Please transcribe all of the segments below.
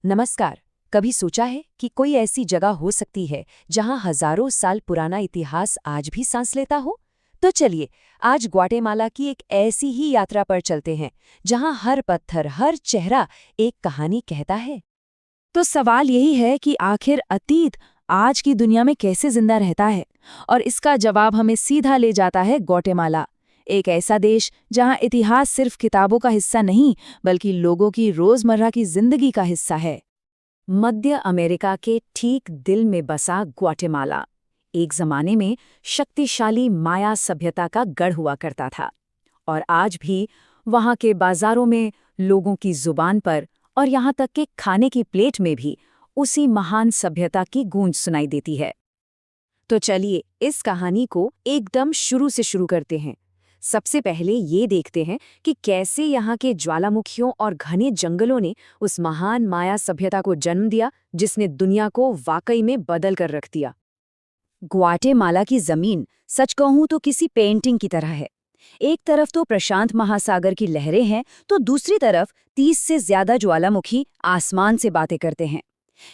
नमस्कार। कभी सोचा है कि कोई ऐसी जगह हो सकती है जहां हजारों साल पुराना इतिहास आज भी सांस लेता हो? तो चलिए, आज ग्वाटेमाला की एक ऐसी ही यात्रा पर चलते हैं जहां हर पत्थर, हर चेहरा एक कहानी कहता है। तो सवाल यही है कि आखिर अतीत आज की दुनिया में कैसे जिंदा रहता है। और इसका जवाब हमें सीधा ले जाता है ग्वाटेमाला, एक ऐसा देश जहां इतिहास सिर्फ किताबों का हिस्सा नहीं बल्कि लोगों की रोजमर्रा की जिंदगी का हिस्सा है। मध्य अमेरिका के ठीक दिल में बसा ग्वाटेमाला एक जमाने में शक्तिशाली माया सभ्यता का गढ़ हुआ करता था। और आज भी वहां के बाजारों में, लोगों की जुबान पर और यहाँ तक कि खाने की प्लेट में भी उसी महान सभ्यता की गूंज सुनाई देती है। तो चलिए, इस कहानी को एकदम शुरू से शुरू करते हैं। सबसे पहले ये देखते हैं कि कैसे यहाँ के ज्वालामुखियों और घने जंगलों ने उस महान माया सभ्यता को जन्म दिया जिसने दुनिया को वाकई में बदल कर रख दिया। ग्वाटेमाला की जमीन सच कहूं तो किसी पेंटिंग की तरह है। एक तरफ तो प्रशांत महासागर की लहरें हैं, तो दूसरी तरफ 30 से ज्यादा ज्वालामुखी आसमान से बातें करते हैं।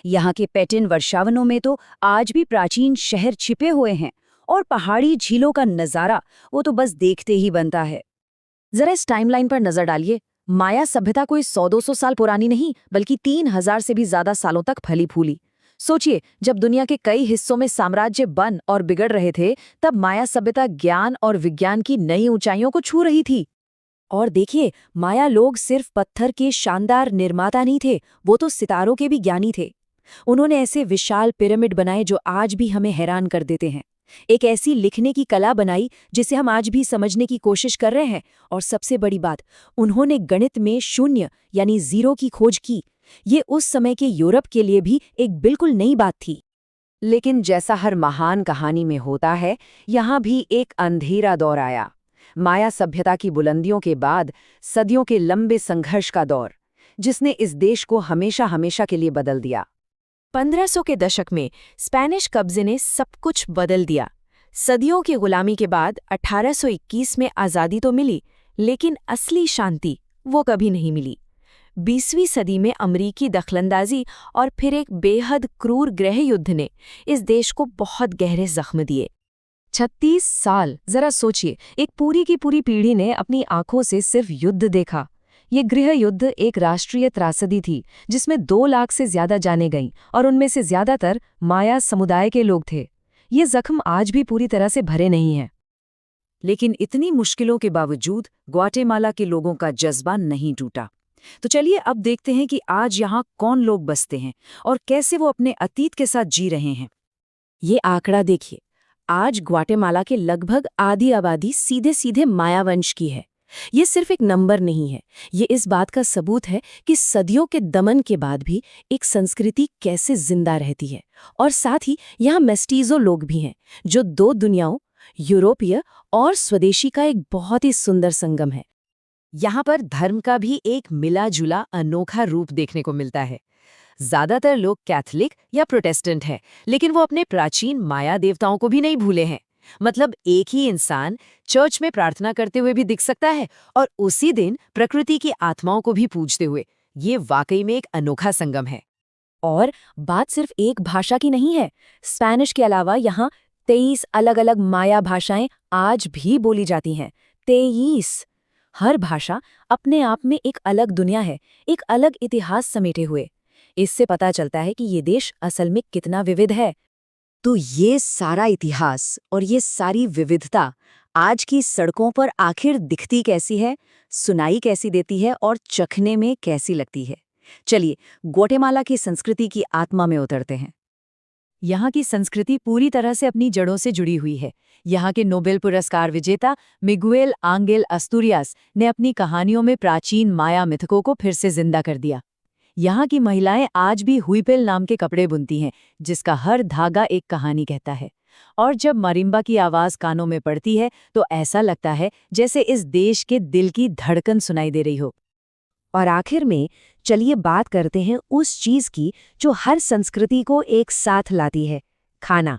यहाँ के पैटिन वर्षावनों में तो आज भी प्राचीन शहर छिपे हुए हैं, और पहाड़ी झीलों का नजारा वो तो बस देखते ही बनता है। जरा इस टाइमलाइन पर नजर डालिए। माया सभ्यता कोई 100-200 साल पुरानी नहीं, बल्कि 3000 से भी ज्यादा सालों तक फली फूली। सोचिए, जब दुनिया के कई हिस्सों में साम्राज्य बन और बिगड़ रहे थे, तब माया सभ्यता ज्ञान और विज्ञान की नई ऊंचाइयों को छू रही थी। और देखिए, माया लोग सिर्फ पत्थर के शानदार निर्माता नहीं थे, वो तो सितारों के भी ज्ञानी थे। उन्होंने ऐसे विशाल पिरामिड बनाए जो आज भी हमें हैरान कर देते हैं। एक ऐसी लिखने की कला बनाई जिसे हम आज भी समझने की कोशिश कर रहे हैं। और सबसे बड़ी बात, उन्होंने गणित में शून्य यानी जीरो की खोज की। ये उस समय के यूरोप के लिए भी एक बिल्कुल नई बात थी। लेकिन जैसा हर महान कहानी में होता है, यहाँ भी एक अंधेरा दौर आया। माया सभ्यता की बुलंदियों के बाद सदियों के लंबे संघर्ष का दौर, जिसने इस देश को हमेशा हमेशा के लिए बदल दिया। 1500 के दशक में स्पेनिश कब्जे ने सब कुछ बदल दिया। सदियों की गुलामी के बाद 1821 में आज़ादी तो मिली, लेकिन असली शांति वो कभी नहीं मिली। 20वीं सदी में अमरीकी दखलंदाजी और फिर एक बेहद क्रूर गृह युद्ध ने इस देश को बहुत गहरे जख्म दिए। 36 साल, जरा सोचिए, एक पूरी की पूरी पीढ़ी ने अपनी आंखों से सिर्फ युद्ध देखा। ये गृह युद्ध एक राष्ट्रीय त्रासदी थी जिसमें 2 लाख से ज्यादा जानें गईं, और उनमें से ज्यादातर माया समुदाय के लोग थे। ये जख्म आज भी पूरी तरह से भरे नहीं हैं। लेकिन इतनी मुश्किलों के बावजूद ग्वाटेमाला के लोगों का जज्बा नहीं टूटा। तो चलिए अब देखते हैं कि आज यहाँ कौन लोग बसते हैं और कैसे वो अपने अतीत के साथ जी रहे हैं। ये आंकड़ा देखिए, आज ग्वाटेमाला के लगभग आधी आबादी सीधे सीधे माया वंश की है। ये सिर्फ एक नंबर नहीं है, ये इस बात का सबूत है कि सदियों के दमन के बाद भी एक संस्कृति कैसे जिंदा रहती है। और साथ ही यहाँ मेस्टीजो लोग भी हैं, जो 2 दुनियाओं, यूरोपीय और स्वदेशी का एक बहुत ही सुंदर संगम है। यहाँ पर धर्म का भी एक मिला जुला अनोखा रूप देखने को मिलता है। ज्यादातर लोग कैथोलिक या प्रोटेस्टेंट हैं, लेकिन वो अपने प्राचीन माया देवताओं को भी नहीं भूले हैं। मतलब एक ही इंसान चर्च में प्रार्थना करते हुए भी दिख सकता है और उसी दिन प्रकृति की आत्माओं को भी पूजते हुए। ये वाकई में एक अनोखा संगम है। और बात सिर्फ एक भाषा की नहीं है। स्पेनिश के अलावा यहाँ 23 अलग अलग माया भाषाएं आज भी बोली जाती हैं। 23। हर भाषा अपने आप में एक अलग दुनिया है, एक अलग इतिहास समेटे हुए। इससे पता चलता है कि ये देश असल में कितना विविध है। तो ये सारा इतिहास और ये सारी विविधता आज की सड़कों पर आखिर दिखती कैसी है, सुनाई कैसी देती है और चखने में कैसी लगती है। चलिए, ग्वाटेमाला की संस्कृति की आत्मा में उतरते हैं। यहाँ की संस्कृति पूरी तरह से अपनी जड़ों से जुड़ी हुई है। यहाँ के नोबेल पुरस्कार विजेता मिगुएल आंगेल अस्तूरियास ने अपनी कहानियों में प्राचीन माया मिथकों को फिर से जिंदा कर दिया। यहाँ की महिलाएं आज भी हुइपेल नाम के कपड़े बुनती हैं, जिसका हर धागा एक कहानी कहता है। और जब मरिम्बा की आवाज कानों में पड़ती है तो ऐसा लगता है जैसे इस देश के दिल की धड़कन सुनाई दे रही हो। और आखिर में चलिए बात करते हैं उस चीज की जो हर संस्कृति को एक साथ लाती है, खाना।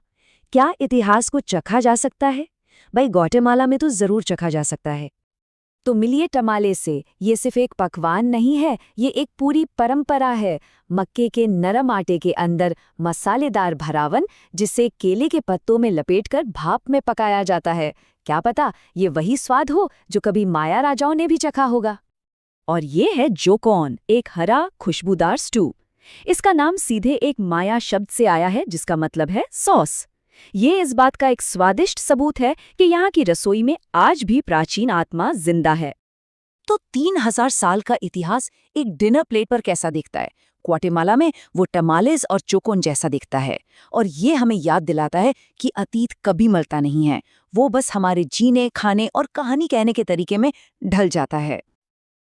क्या इतिहास को चखा जा सकता है? भाई, ग्वाटेमाला में तो जरूर चखा जा सकता है। तो मिलिए टमाले से, ये सिर्फ एक पकवान नहीं है, ये एक पूरी परंपरा है। मक्के के नरम आटे के अंदर मसालेदार भरावन, जिसे केले के पत्तों में लपेटकर भाप में पकाया जाता है। क्या पता ये वही स्वाद हो जो कभी माया राजाओं ने भी चखा होगा। और ये है जोकॉन, एक हरा खुशबूदार स्टू। इसका नाम सीधे एक माया शब्द से आया है जिसका मतलब है सॉस। ये इस बात का एक स्वादिष्ट सबूत है कि यहाँ की रसोई में आज भी प्राचीन आत्मा जिंदा है। तो 3000 साल का इतिहास एक डिनर प्लेट पर कैसा दिखता है? ग्वाटेमाला में वो टमालेज और चोकोन जैसा दिखता है। और ये हमें याद दिलाता है कि अतीत कभी मरता नहीं है, वो बस हमारे जीने, खाने और कहानी कहने के तरीके में ढल जाता है।